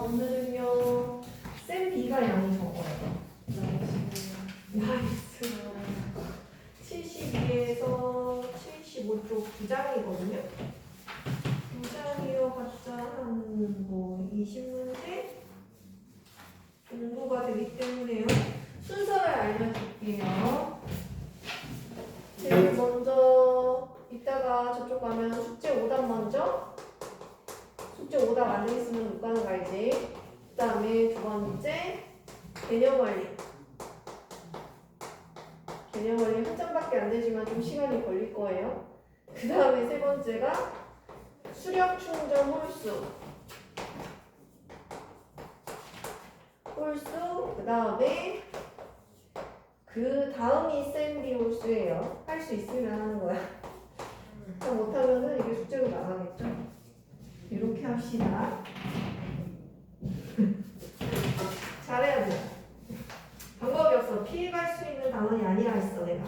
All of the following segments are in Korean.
오늘은요 쌤 B가 양이 적어요. 나이스. 72에서 75쪽 2장이거든요. 2장이어봤자 한 20문제 정도가 되기 때문에요. 순서를 알려줄게요. 제일 먼저 이따가 저쪽 가면 숙제 오답 먼저. 숙제 오답 안 했으면 못 가는 거 알지? 그 다음에 두 번째 개념 원리. 개념 원리 한 장밖에 안 되지만 좀 시간이 걸릴 거예요. 그 다음에 세 번째가 수력 충전 홀수. 홀수, 그 다음이 쌤비 홀수예요. 할 수 있으면 하는 거야. 못하면은 이게 숙제로 나가겠죠. 이렇게 합시다. 잘해야 돼. 방법이 없어. 피해갈 수 있는 단원이 아니라 했어 내가.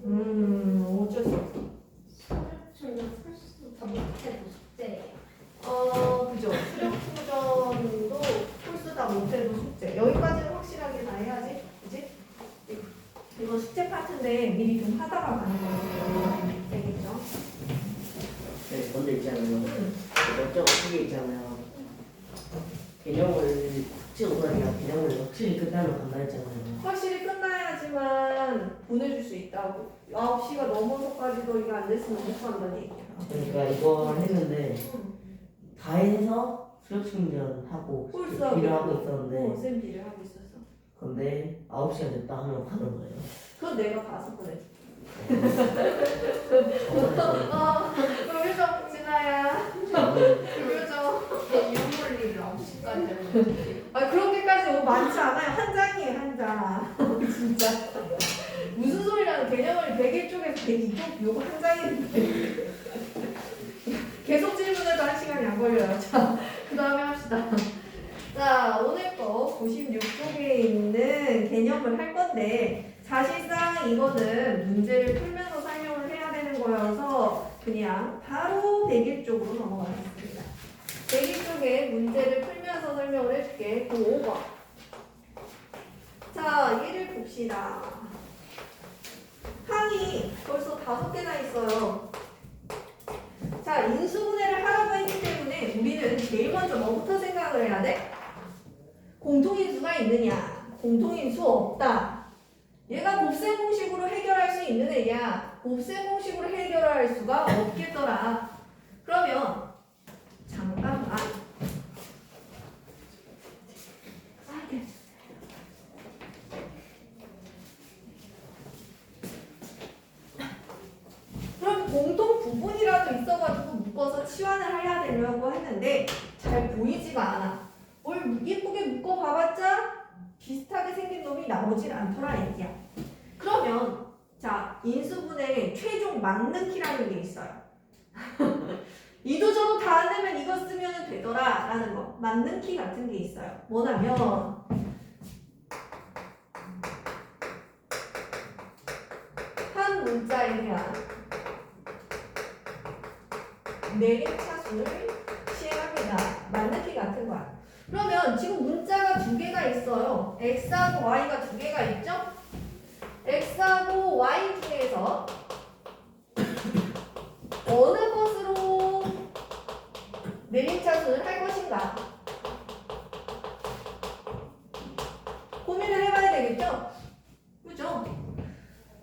어쩔 수 없어. 수력충전 홀수 더 못해도 숙제예요. 그죠. 수력 충전도 홀수 다 못해도 숙제. 여기까지는 확실하게 다 해야지. 그지? 이거 숙제 파트인데 미리 좀 하다가 가는 거예요. 되겠죠? 네, 먼저 있잖아요. 몇점 크게 있잖아요. 개념을 숙제 오다니까 개념을 확실히 끝나면 간다 했잖아요. 확실히 끝나야지만 보내줄 수 있다고. 9시가 넘어서까지도 이거 안 됐으면 못 간다는 얘기야. 그러니까 이걸 했는데 다 해서 수력 충전하고 홀수하고 일을 하고 있었는데 쌤 B를 하고 있었어. 근데 9시가 됐다 하면 가는 거예요. 그건 내가 가서 보내줄게. 그러죠, 진아야. 그러죠. 유물리를 9시까지 그렇게까지 많지 않아요. 한 장이에요, 한 장. 진짜. 무슨 소리라는 개념을 101쪽에서 102쪽 요거 한 장인데. 계속 질문해도 한 시간이 안 걸려요. 자, 그 다음에 합시다. 자, 오늘 거 96쪽에 있는 개념을 할 건데, 사실상 이거는 문제를 풀면서 설명을 해야 되는 거여서 그냥 바로 101쪽으로 넘어가겠습니다. 101쪽에 문제를 풀면서 설명을 해줄게. 그 5번. 자, 얘를 봅시다. 항이 벌써 5개나 있어요. 자, 인수분해를 하라고 했기 때문에 우리는 제일 먼저 뭐부터 생각을 해야 돼? 공통인수가 있느냐? 공통인수 없다. 얘가 곱셈 공식으로 해결할 수 있는 애냐? 곱셈 공식으로 해결할 수가 없겠더라. 그러면 잠깐만. 그럼 공통 부분이라도 있어가지고 묶어서 치환을 해야 되려고 했는데 잘 보이지가 않아. 뭘 예쁘게 묶어봐봤자 비슷하게 생긴 놈이 나오질 않더라 얘기야. 그러면 자, 인수분해의 최종 막는키라는 게 있어요. 이도 저도 다 안 되면 이거 쓰면 되더라 라는 거. 막는키 같은 게 있어요. 뭐냐면 한 문자에 대한 내림차순을 시행합니다. 막는키 같은 거야. 그러면 지금 문자가 2개가 있어요. x하고 y가 2개가 있죠? x하고 y 중에서 어느 것으로 내림차순을 할 것인가? 고민을 해봐야 되겠죠? 그죠?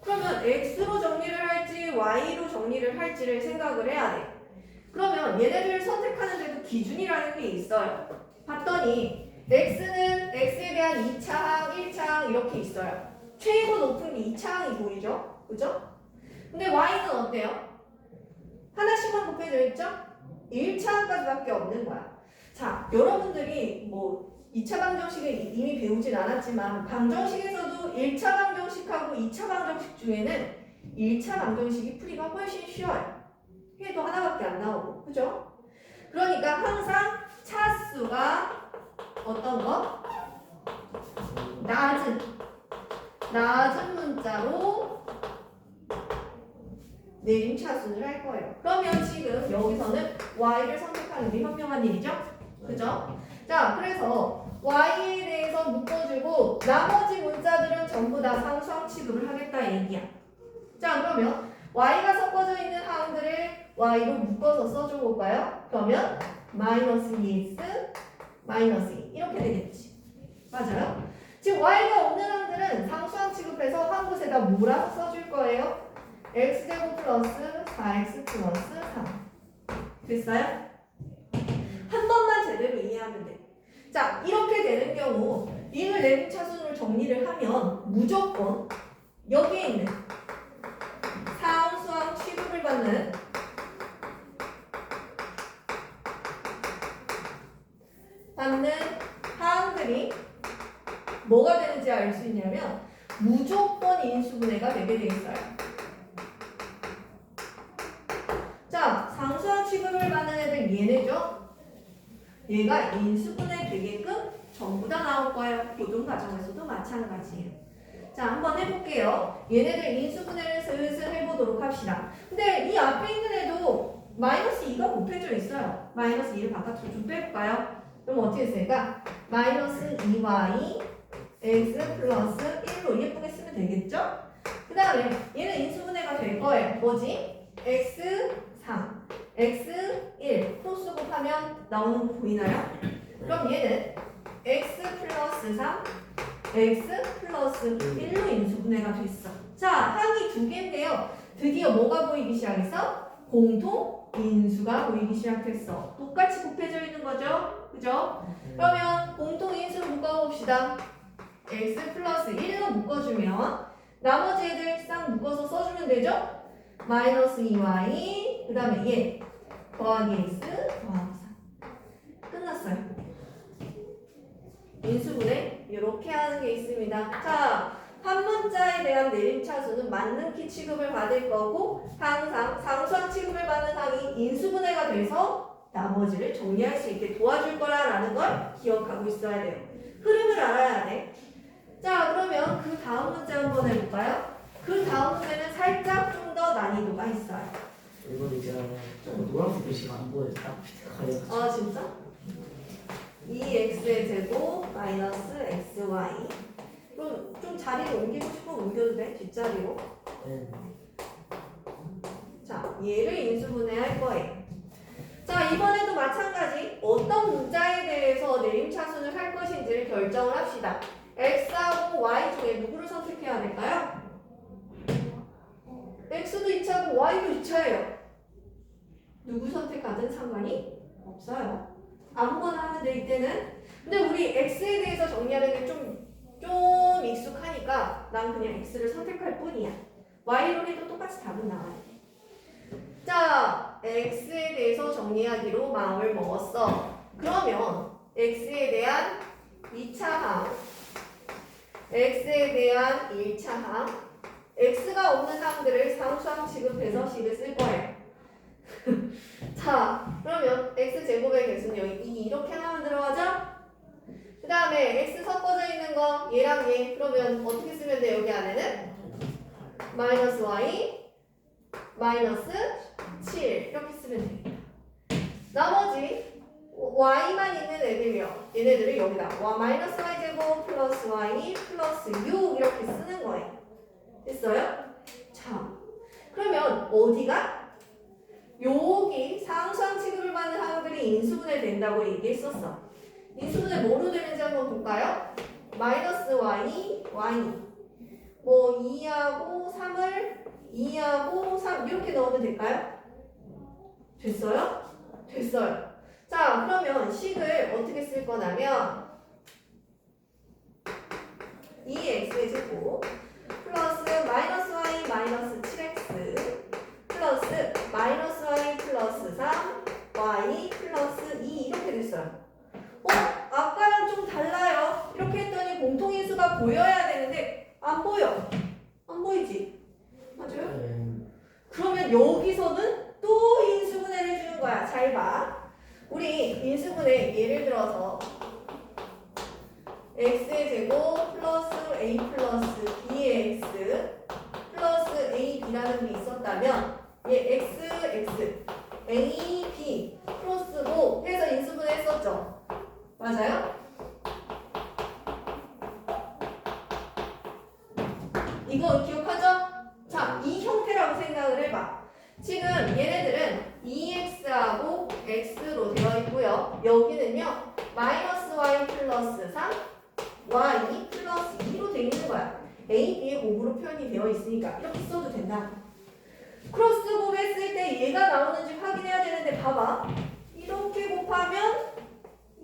그러면 x로 정리를 할지 y로 정리를 할지를 생각을 해야 돼. 그러면 얘네들을 선택하는 데도 기준이라는 게 있어요. 봤더니 x는 x에 대한 2차항, 1차항 이렇게 있어요. 최고 높은 게 2차항이 보이죠? 그죠? 근데 y는 어때요? 하나씩만 곱해져 있죠? 1차항까지밖에 없는 거야. 자, 여러분들이 뭐 2차 방정식을 이미 배우진 않았지만 방정식에서도 1차 방정식하고 2차 방정식 중에는 1차 방정식이 풀이가 훨씬 쉬워요. 해도 하나밖에 안 나오고, 그죠? 그러니까 항상 차수가 어떤 거? 낮은 문자로 내림차순을 할 거예요. 그러면 지금 여기서는 y를 선택하는 게 현명한 일이죠? 그죠? 자, 그래서 y에 대해서 묶어주고 나머지 문자들은 전부 다 상수항 취급을 하겠다 얘기야. 자, 그러면 y가 섞어져 있는 항들을 y로 묶어서 써줘 볼까요? 그러면 마이너스 2x 마이너스 2 이렇게 되겠지. 맞아요? 지금 y가 없는 항들은 상수항 취급해서 한 곳에다 뭐라고 써줄 거예요? x제곱 플러스 4x 플러스 3 됐어요? 한 번만 제대로 이해하면 돼. 자, 이렇게 되는 경우 이를 내림 차순으로 정리를 하면 무조건 여기에 있는 상수항 취급을 받는 항들이 뭐가 되는지 알 수 있냐면 무조건 인수분해가 되게 돼 있어요. 자, 상수항 취급을 받는 애들 얘네죠? 얘가 인수분해 되게끔 전부 다 나올 거예요. 고등 과정에서도 마찬가지예요. 자, 한번 해볼게요. 얘네들 인수분해를 슬슬 해보도록 합시다. 근데 이 앞에 있는 애도 마이너스 2가 곱해져 있어요. 마이너스 2를 바깥으로 좀 빼볼까요? 그럼 어떻게 쓸까? 마이너스 2y x 플러스 1로 예쁘게 쓰면 되겠죠? 그 다음에 얘는 인수분해가 될 거예요. 뭐지? x 3, x 1 크로스 곱하면 나오는 거 보이나요? 그럼 얘는 x 플러스 3, x 플러스 1로 인수분해가 됐어. 자, 항이 두 개인데요. 드디어 뭐가 보이기 시작했어? 공통 인수가 보이기 시작했어. 똑같이 곱해져 있는 거죠? 그죠? 그러면 공통 인수를 묶어봅시다. x 플러스 1로 묶어주면 나머지 애들 싹 묶어서 써주면 되죠? 마이너스 2y 그 다음에 얘 더하기 x 더하기 3 끝났어요. 인수분해 이렇게 하는 게 있습니다. 자, 한 문자에 대한 내림차수는 맞는 키 취급을 받을 거고 항상 상수항 취급을 받는 항이 인수분해가 돼서 나머지를 정리할 수 있게 도와줄 거라는 걸 기억하고 있어야 돼요. 흐름을 알아야 돼. 자, 그러면 그 다음 문제 한번 해볼까요? 그 다음 문제는 살짝 좀 더 난이도가 있어요. 이거 이제 좀 노란색 글씨가 안 보여요. 딱 가려가지고. 아, 진짜? 2x의 제곱 마이너스 xy. 그럼 좀 자리를 옮기고 싶으면 옮겨도 돼? 뒷자리로. 네. 자, 얘를 인수분해할 거예요. 자, 이번에도 마찬가지 어떤 문자에 대해서 내림차순을 할 것인지를 결정을 합시다. x하고 y 중에 누구를 선택해야 될까요? x도 2차고 y도 2차예요. 누구 선택하든 상관이 없어요. 아무거나 하면 돼 이때는. 근데 우리 x에 대해서 정리하는 게 좀 익숙하니까 난 그냥 x를 선택할 뿐이야. y로 해도 똑같이 답은 나와요. 자, x에 대해서 정리하기로 마음을 먹었어. 그러면 x에 대한 2차 항, x에 대한 1차 항, x가 없는 항들을 상수항 취급해서 식을 쓸 거예요. 자, 그러면 x제곱의 개수는 여기 2 이렇게 하나만 들어가죠? 그 다음에 x 섞어져 있는 거 얘랑 얘 그러면 어떻게 쓰면 돼? 여기 안에는 마이너스 y 마이너스 7 이렇게 쓰면 됩니다. 나머지 y만 있는 애들이요. 얘네들을 여기다 마이너스 y제곱 플러스 y 플러스 6 이렇게 쓰는 거예요. 됐어요? 자, 그러면 어디가? 여기 상수항 취급을 받는 항들이 인수분해 된다고 얘기했었어. 인수분해 뭐로 되는지 한번 볼까요? 마이너스 y, y 뭐 2하고 3을 2하고 3 이렇게 넣으면 될까요? 됐어요? 됐어요. 자, 그러면 식을 어떻게 쓸 거냐면 2x의 제곱 플러스 마이너스 y 마이너스 7x 플러스 마이너스 y 플러스 3 y 플러스 2 이렇게 됐어요. 아까랑 좀 달라요. 이렇게 했더니 공통인수가 보여야 되는데 안 보여. 안 보이지? 맞아요? 네. 그러면 여기서는 또 인수분해를 해주는 거야. 잘 봐. 우리 인수분해 예를 들어서 x의 제곱 플러스 a 플러스 b의 x 플러스 a b라는 게 있었다면 얘 x x a b 크로스고 해서 인수분해 했었죠. 이거 기억하죠? 자, 이 형태라고 생각을 해봐. 지금 얘네들은 2x하고 x로 되어 있고요. 여기는요. 마이너스 y 플러스 3, y 플러스 2로 되어 있는 거야. a, b의 곱으로 표현이 되어 있으니까 이렇게 써도 된다. 크로스 곱했을 때 얘가 나오는지 확인해야 되는데 봐봐. 이렇게 곱하면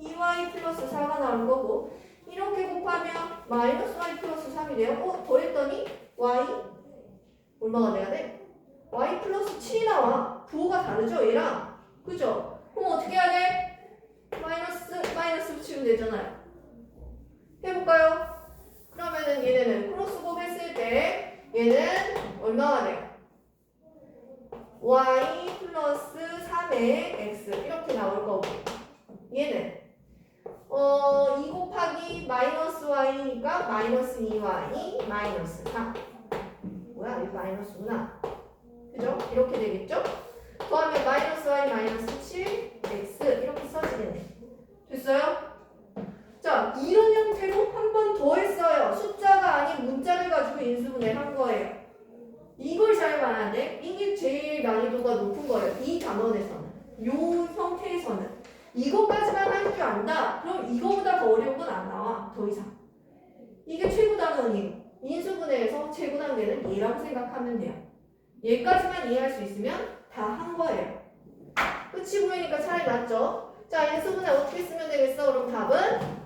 2y 플러스 4가 나올 거고 이렇게 곱하면 마이너스 y 플러스 3이 돼요. 더했더니 y 얼마가 돼야 돼? y 플러스 7이 나와. 부호가 다르죠 얘랑. 그죠? 그럼 어떻게 해야 돼? 마이너스 붙이면 되잖아요. 해볼까요? 그러면은 얘네는 크로스 곱했을 때 얘는 얼마가 돼요? y 플러스 3의 x 이렇게 나올 거고 얘는 2 곱하기 마이너스 y니까 마이너스 2y 마이너스 4 뭐야 이거 마이너스구나. 그죠? 이렇게 되겠죠? 더하면 마이너스 y 마이너스 7 x 이렇게 써지겠네. 됐어요? 자, 이런 형태로 한 번 더 했어요. 숫자가 아닌 문자를 가지고 인수분해를 한 거예요. 이걸 잘 봐야 돼. 이게 제일 난이도가 높은 거예요. 이 단원에서는. 요 형태에서는. 이것까지만 할 줄 안다? 그럼 이거보다 더 어려운 건 안 나와. 더 이상. 이게 최고 단원이에요. 인수분해에서 최고 단계는 얘라고 생각하면 돼요. 얘까지만 이해할 수 있으면 다 한 거예요. 끝이 보이니까 차라리 낫죠? 자, 인수분해 어떻게 쓰면 되겠어? 그럼 답은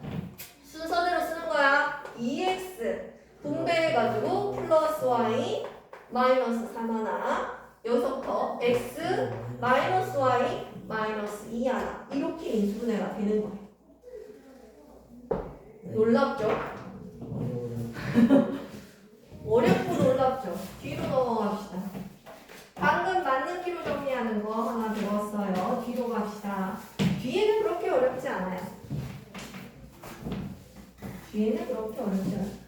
순서대로 쓰는 거야. 2x 분배해가지고 플러스 y 마이너스 3 하나 여기서부터 x 마이너스 y 마이너스 2 하나 이렇게 인수분해가 되는 거예요. 놀랍죠? 어렵고 놀랍죠? 뒤로 넘어갑시다. 방금 맞는 기로 정리하는 거 하나 배웠어요. 뒤로 갑시다. 뒤에는 그렇게 어렵지 않아요. 뒤에는 그렇게 어렵지 않아요.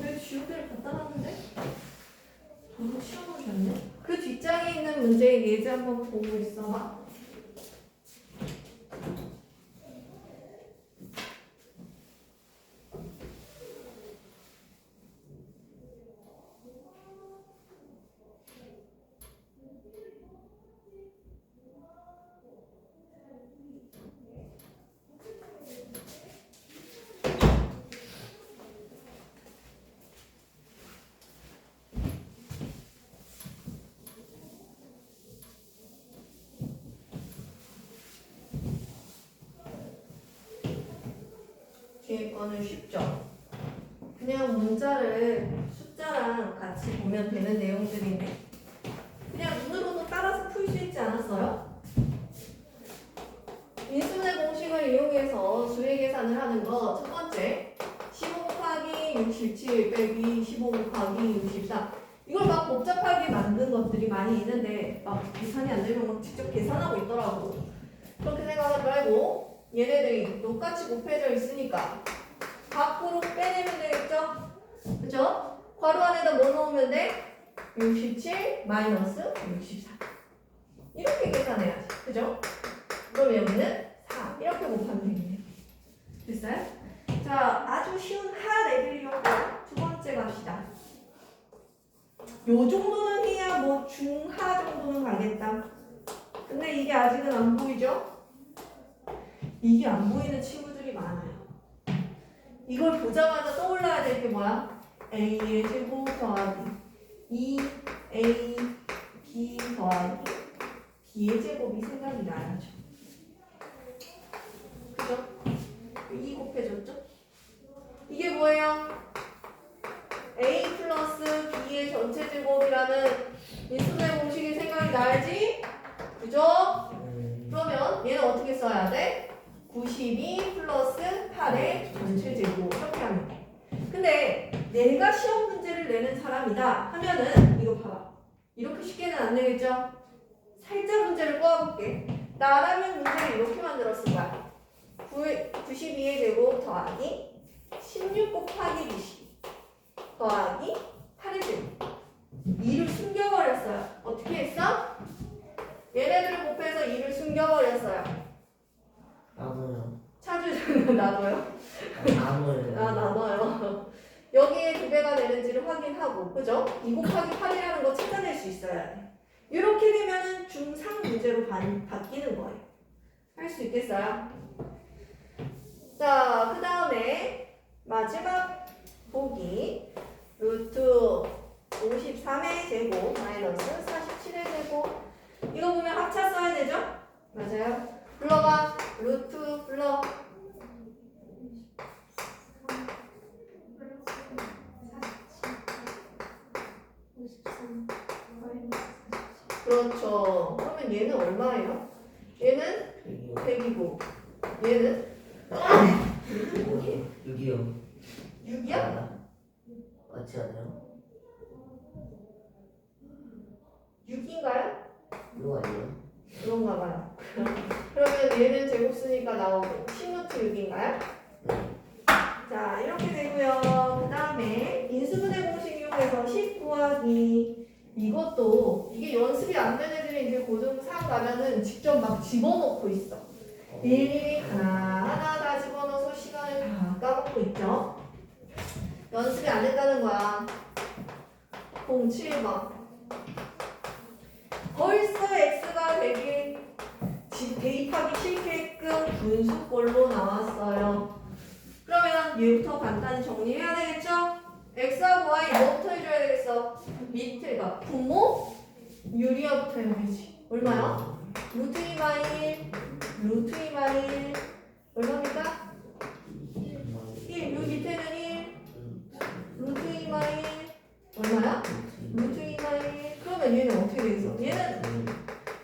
내 지우개를 갖다 놨는데? 너무 치워놓으셨네? 그 뒷장에 있는 문제의 예제 한번 보고 있어봐. 뒤에 거는 쉽죠? 그냥 문자를 숫자랑 같이 보면 되는 내용들인데 그냥 눈으로도 따라서 풀 수 있지 않았어요? 인수분해 공식을 이용해서 수의 계산을 하는 거 첫 번째 15 곱하기 67 빼기 15 곱하기 64 이걸 막 복잡하게 만든 것들이 많이 있는데 막 계산이 안 되면 막 직접 계산하고 있더라고. 그렇게 생각하지 말고 얘네들이 똑같이 곱해져 있으니까 밖으로 빼내면 되겠죠? 그죠? 괄호 안에다 뭐 넣으면 돼? 67 마이너스 64 이렇게 계산해야지. 그죠? 그럼 여기는 4 이렇게 곱하면 되겠네요. 됐어요? 자, 아주 쉬운 하 레벨이었고 두 번째 갑시다. 요 정도는 해야 뭐 중하 정도는 가겠다. 근데 이게 아직은 안 보이죠? 이게 안 보이는 친구들이 많아요. 이걸 보자마자 떠올라야 될 게 뭐야? A의 제곱 더하기 2A B 더하기 B의 제곱이 생각이 나야죠. 그죠? 2 곱해줬죠? 이게 뭐예요? A 플러스 B의 전체 제곱이라는 인수분해 공식이 생각이 나야지? 그죠? 그러면 얘는 어떻게 써야 돼? 92 플러스 8의 전체 제곱 이렇게 하면 돼. 근데 내가 시험 문제를 내는 사람이다 하면은 이거 봐봐. 이렇게 쉽게는 안 되겠죠? 살짝 문제를 꼬아볼게. 나라면 문제를 이렇게 만들었을 거야. 92의 제곱 더하기 16 곱하기 20 더하기 8의 제곱 2를 숨겨버렸어요. 어떻게 했어? 얘네들을 곱해서 2를 숨겨버렸어요. 나도요. 찾으려면 나도요? 나도요. 나도요. 여기에 2배가 되는지를 확인하고, 그죠? 2 곱하기 8이라는 거 찾아낼 수 있어야 돼. 이렇게 되면은 중3 문제로 바뀌는 거예요. 할 수 있겠어요? 자, 그 다음에 마지막 보기 루트 53의 제곱 마이너스 47의 제곱. 이거 보면 합차 써야 되죠? 맞아요. 불러봐. 루트 불러. 그렇죠. 그러면 얘는 얼마예요? 얘는 100이고 얘는 6이요. 6이야? 맞지 않아요? 6인가요? 이거 아니에요? 그런가 봐요. 그러면 얘는 제곱 쓰니까 나오고 10루트 6인가요? 네. 자, 이렇게 되고요. 그 다음에 인수분해 공식 이용해서 10 구하기. 이것도 이게 연습이 안 된 애들이 이제 고등 3 가면은 직접 막 집어넣고 있어. 일일이 하나하나 다 집어넣어서 시간을 다 까먹고 있죠. 연습이 안 됐다는 거야. 07번. 벌써 x가 100에 대입하기 싫게끔 분수꼴로 나왔어요. 그러면 얘부터 간단히 정리해야 되겠죠? x하고 y 뭐부터 해줘야 되겠어? 밑에가 분모 유리화부터 해야지. 얼마야? 루트 2마일 1 얼마입니까? 1. 요 밑에는 1 루트 2마일 얼마야? 루트 2마일. 그러면 얘는 어떻게 되겠어? 얘는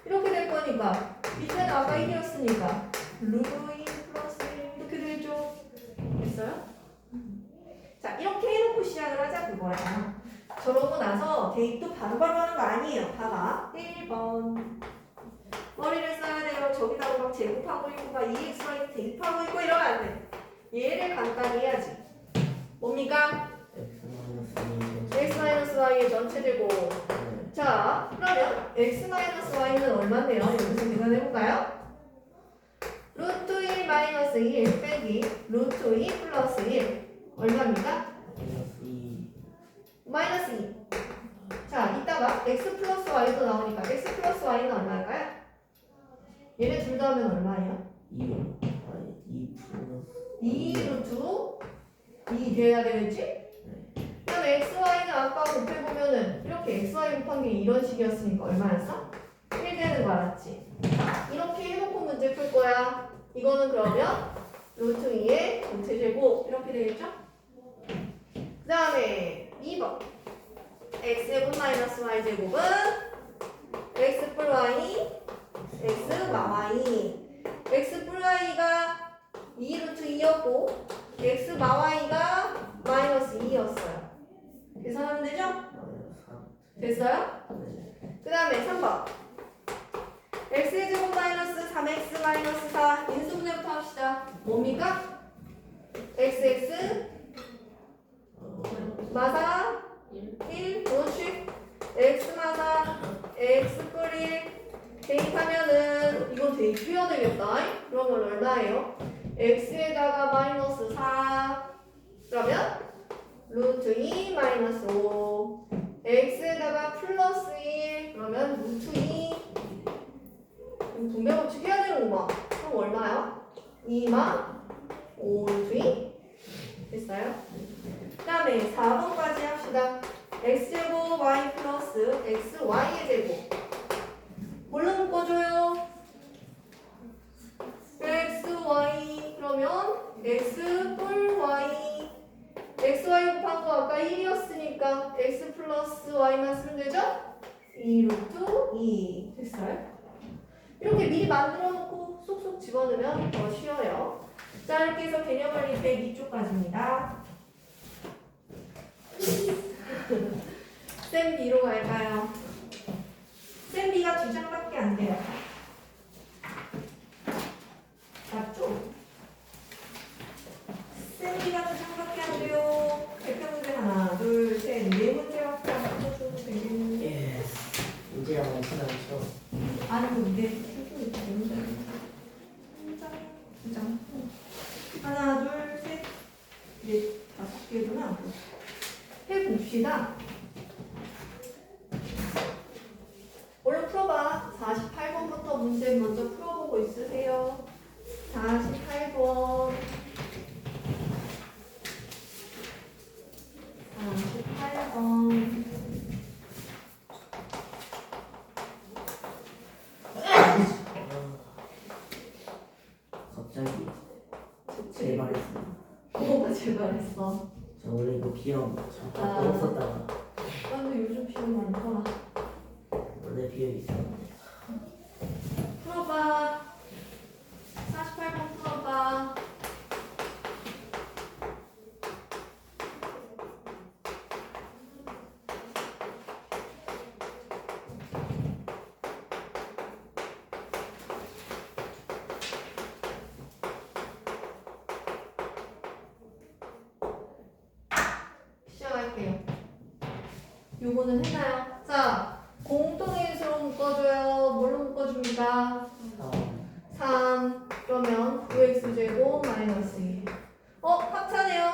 이렇게 될 거니까 밑에는 아까 1이었으니까 루트 2 플러스 1 이렇게 되죠? 됐어요? 자, 이렇게 해놓고 시작을 하자 그거야. 저러고 나서 대입도 바로바로 하는 거 아니에요. 봐봐. 1번. 머리를 써야 돼요. 저기다가 막 제곱하고 있고 막 2xy 대입하고 있고 이러면 안 돼. 얘를 간단히 해야지. 뭡니까? x-y의 전체 제곱. 자, 그러면 x-y는 얼마인데요? 여기서 계산해볼까요? 루트 1 마이너스 1 빼기 루트 2 플러스 1 얼마입니까? 마이너스 2. 자, 이따가 x 플러스 y도 나오니까 x 플러스 y는 얼마일까요? 얘네 둘 다 하면 얼마예요? 2 루트 2 돼야 되겠지? 그럼 x, y는 아까 곱해보면은 이렇게 x, y 곱한 게 이런 식이었으니까 얼마였어? 1 되는 거 알았지? 이렇게 해놓고 문제 풀 거야. 이거는 그러면 루트 2의 전체 제곱 이렇게 되겠죠? 그 다음에 2번 x제곱 마이너스 y제곱은 x 뿔 y x 마 y x 뿔 y가 2 루트 2였고 x 마 y가 마이너스 2였어요. 계산하면 되죠? 됐어요? 그 다음에 3번 x제곱 마이너스 3x 마이너스 4 인수분해부터 합시다. 뭡니까? xx 마사 1 그렇지. x 마사 x 뿔 1 대입하면은 이건 대입해야 되겠다. 그러면 얼마예요? x에다가 마이너스 4 그러면 루트 2 마이너스 5 x에다가 플러스 1 그러면 루트 2 분배법칙 해야 되는구만. 그럼 얼마야? 2마 5 루트 2 됐어요? 그 다음에 4번까지 합시다. x제곱 y 플러스 xy의 제곱 뭘로 묶어줘요? xy 그러면 x 뿔 y xy 곱한 거 아까 1이었으니까 x 플러스 y만 쓰면 되죠? 2 루트 2 됐어요? 이렇게 미리 만들어 놓고 쏙쏙 집어넣으면 더 쉬워요. 자, 이렇게 해서 개념을 202쪽까지입니다. 쌤 B로 갈까요? 쌤 B가 2장밖에 안 돼요. 맞죠? 쌤 B가 2장밖에 안 돼요. 대표 문제 하나, 둘, 셋, 네 문제밖에 안 풀어줘도 되겠는데. 문제가 많진 않죠. 아니, 근데 표준이 다 문제. 한 장, 두 장. 하나, 둘, 셋, 넷, 5개구나. 봅시다. 얼른 풀어봐. 48번부터 문제 먼저 풀어보고 있으세요. 48번. 48번. 갑자기 제발했어. 뭐가 제발했어. 저 원래 이거 비염 잠깐 아. 빼었었다가 근데 요즘 비용 많더라. 원래 비염 있었는데. 풀어봐. 48번 풀어봐. 시작할게요. 요거는 했나요? 자, 공통인수로 묶어줘요. 뭘로 묶어줍니까? 3. 그러면 9x제곱 마이너스 1. 합차네요.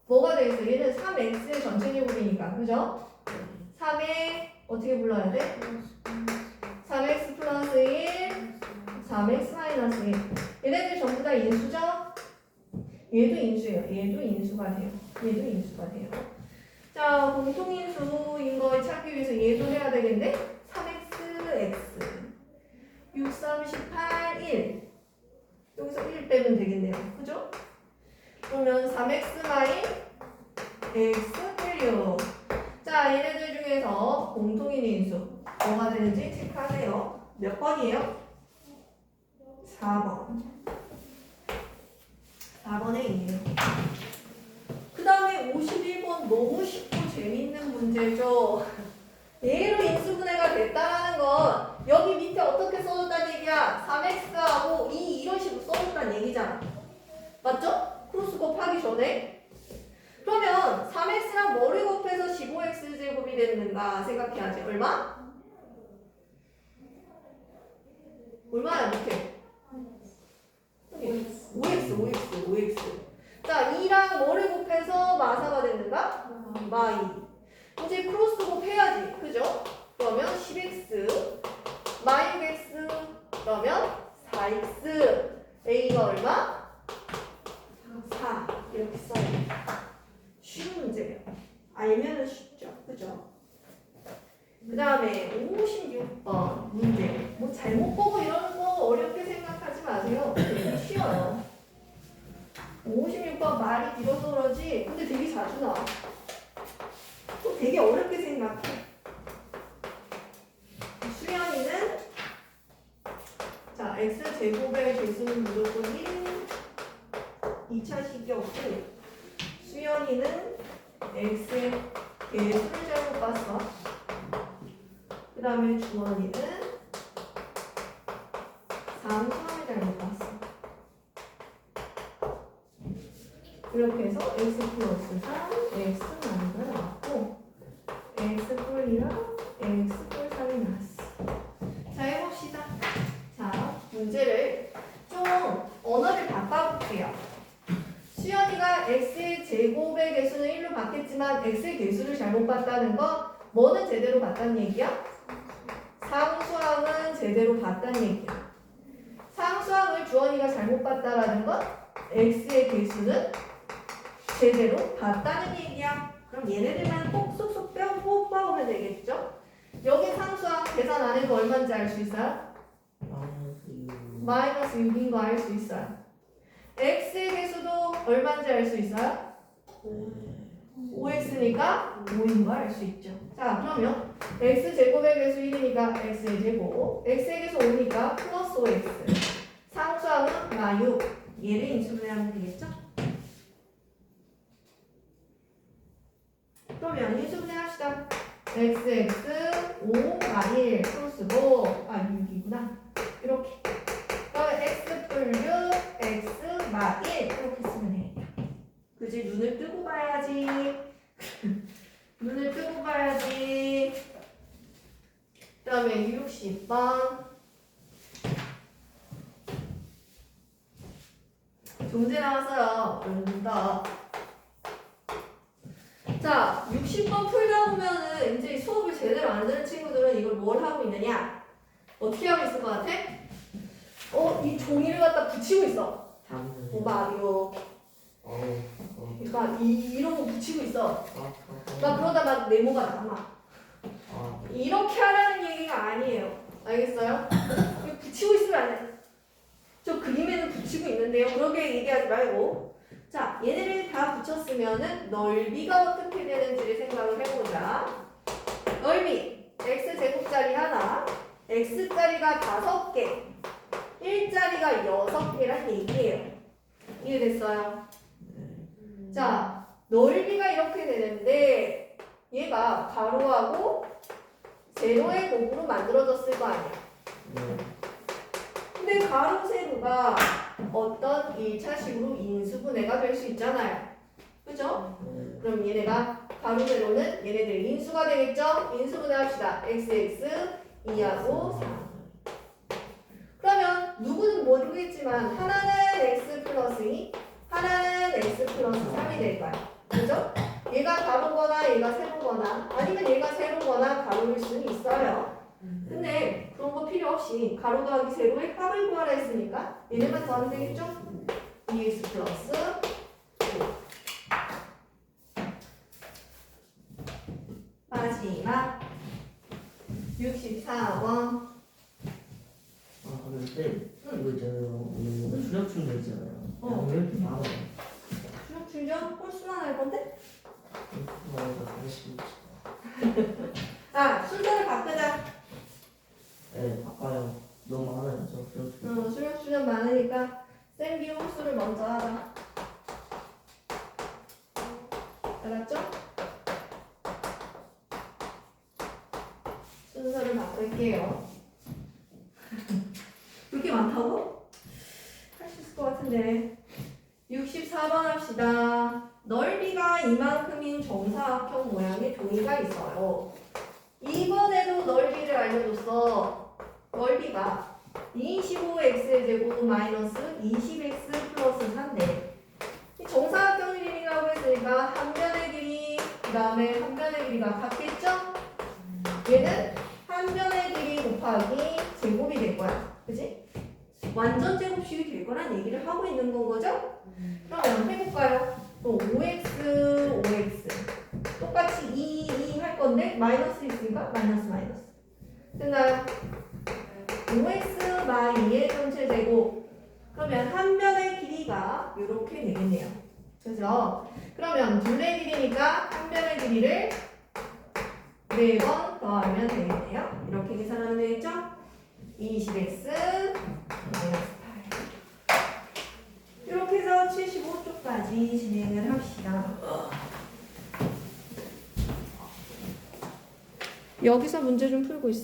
뭐가 돼 있어? 얘는 3x의 전체 제곱이니까. 그죠? 3에 어떻게 불러야 돼? 3x 플러스 1, 3x 마이너스 1. 얘네들 전부 다 인수죠? 얘도 인수예요. 얘도 인수가 돼요. 얘도 인수가 돼요. 자, 공통인수인 거 찾기 위해서 얘도 해야 되겠네? 3x, x. 6, 3, 18, 1. 여기서 1 빼면 되겠네요. 그죠? 그러면 3x 마이 x 플6. 자, 얘네들 중에서 공통인 인수 뭐가 되는지 체크하세요. 몇 번이에요? 4번. 4번에 있네요. 그 다음에 51번 너무 쉽고 재밌는 문제죠. 얘로 인수분해가 됐다라는 건 여기 밑에 어떻게 써줬다는 얘기야? 3x하고 이런 식으로 써줬다는 얘기잖아. 맞죠? 크로스 곱하기 전에. 그러면 3x랑 뭐를 곱해서 15x제곱이 됐는가 생각해야지. 얼마? 얼마야 밑에? 5x. 자, 2랑 뭐를 곱해서 마사가 됐는가? 마이. 이제 크로스 곱해야지. 그죠? 그러면 10x 마이너스 x 그러면 4x a가 얼마? 4 이렇게 써요. 쉬운 문제예요. 알면은 쉽죠. 그죠? 그 다음에 56번 문제. 뭐 잘못 보고 이러는 거 어렵게 생각하지 마세요. 되게 쉬워요. 56번 말이 길어서 그러지 근데 되게 자주 나와. 또 되게 어렵게 생각해. 수연이는 자 x제곱의 개수는 무조건 1 2차식이 없고 수연이는 x의 개수를 잘못 봤어. 그 다음에 주원이는 상수함을 잘못 봤어. 이렇게 해서 x 플러스 3, x 마이너스가 나왔고 x 뿔이랑 x 뿔 3이 나왔어. 자 해봅시다. 자 문제를 좀 언어를 바꿔볼게요. 수연이가 x의 제곱의 개수는 1로 봤겠지만 x의 개수를 잘못 봤다는 거 뭐는 제대로 봤다는 얘기야? 상수항은 제대로 봤다는 얘기야. 상수항을 주원이가 잘못 봤다라는 건 x의 개수는 제대로 봤다는 얘기야. 그럼 얘네들만 꼭 쏙쏙 뽑아오면 되겠죠? 여기 상수항 계산 안 해도 얼마인지 알 수 있어요? 마이너스 6인 거 알 수 있어요. x의 개수도 얼마인지 알 수 있어요? 5x니까 5인 거 알 수 있죠. 자 그러면 x제곱의 개수 1이니까 x의 제곱, x의 개수 5니까 플러스 5x, 상수항은 마6, 얘를 인수분해하면 되겠죠? 그러면 인수분해 합시다. xx 5 마1 플러스 5 6이구나. 이렇게 그러면 x 뿔 6 x 마1 이렇게 쓰면 되겠다. 그지? 눈을 뜨고 봐야지. 눈을 뜨고 봐야지. 그 다음에 60번 문제 나왔어요. 여러분들 자, 60번 풀다 보면은 이제 수업을 제대로 안 듣는 친구들은 이걸 뭘 하고 있느냐? 어떻게 하고 있을 것 같아? 이 종이를 갖다 붙이고 있어. 다음은 막 이렇게. 그러니까 이런 거 붙이고 있어. 막 그러다 막 네모가 남아. 이렇게 하라는 얘기가 아니에요. 알겠어요? 이거 붙이고 있으면 안 돼. 저 그림에는 붙이고 있는데요. 그렇게 얘기하지 말고. 자, 얘네를 다 붙였으면은 넓이가 어떻게 되는지를 생각을 해보자. 넓이 x제곱짜리 하나, x짜리가 5개, 1짜리가 6개란 얘기예요. 이해됐어요? 자, 넓이가 이렇게 되는데 얘가 가로하고 세로의 곱으로 만들어졌을 거 아니야. 근데 가로 세로가 어떤 1차식으로 인수분해가 될 수 있잖아요. 그죠? 그럼 얘네가 가로 세로는 얘네들 인수가 되겠죠? 인수분해 합시다. xx 2하고 4. 그러면 누구는 모르겠지만 하나는 x 플러스 2, 하나는 x 플러스 3이 될 거야. 그죠? 얘가 가로거나 얘가 세로거나 아니면 얘가 세로거나 가로일 수는 있어요. 근데 그런 거 필요 없이 가로 더하기 세로의 합을 구하라 했으니까 얘네만 더하면 되겠죠? 2x 플러스 5. 마지막 64번. 근데 이거 있잖아요. 수력 충전 있잖아요. 왜 이렇게 많아요? 수력 충전? 홀수만 할 건데? 순서를 바꾸자. 네, 바꿔요. 너무 많아요. 저 수력 충전. 수력 충전 많으니까 쌤기 홀수를 먼저 하자. 알았죠? 순서를 바꿀게요. 그렇게 많다고? 할 수 있을 것 같은데. 64번 합시다. 넓이가 이만큼인 정사각형 모양의 종이가 있어요. 이번에도 넓이를 알려줬어. 넓이가 25x의 제곱 마이너스 20x 플러스 3인데 이 정사각형 이름이라고 했으니까 한 변의 길이 그 다음에 한 변의 길이가 같겠죠? 얘는 한 변의 길이 곱하기 제곱이 될 거야. 그치? 완전 제곱식이 될 거란 얘기를 하고 있는 건 거죠? 그러면 해볼까요? 또 5x, 5x 똑같이 2 할 건데 마이너스 있으니까 마이너스 됐나요? 5x 마이의 전체 제곱 그러면 한 변의 길이가 이렇게 되겠네요. 그죠? 그러면 둘의 길이니까 한 변의 길이를 4번 더하면 되겠네요. 이렇게 계산하면 되겠죠? 20x 마이너스 8 이렇게 해서 75쪽까지 진행을 합시다. 여기서 문제 좀 풀고 있어요.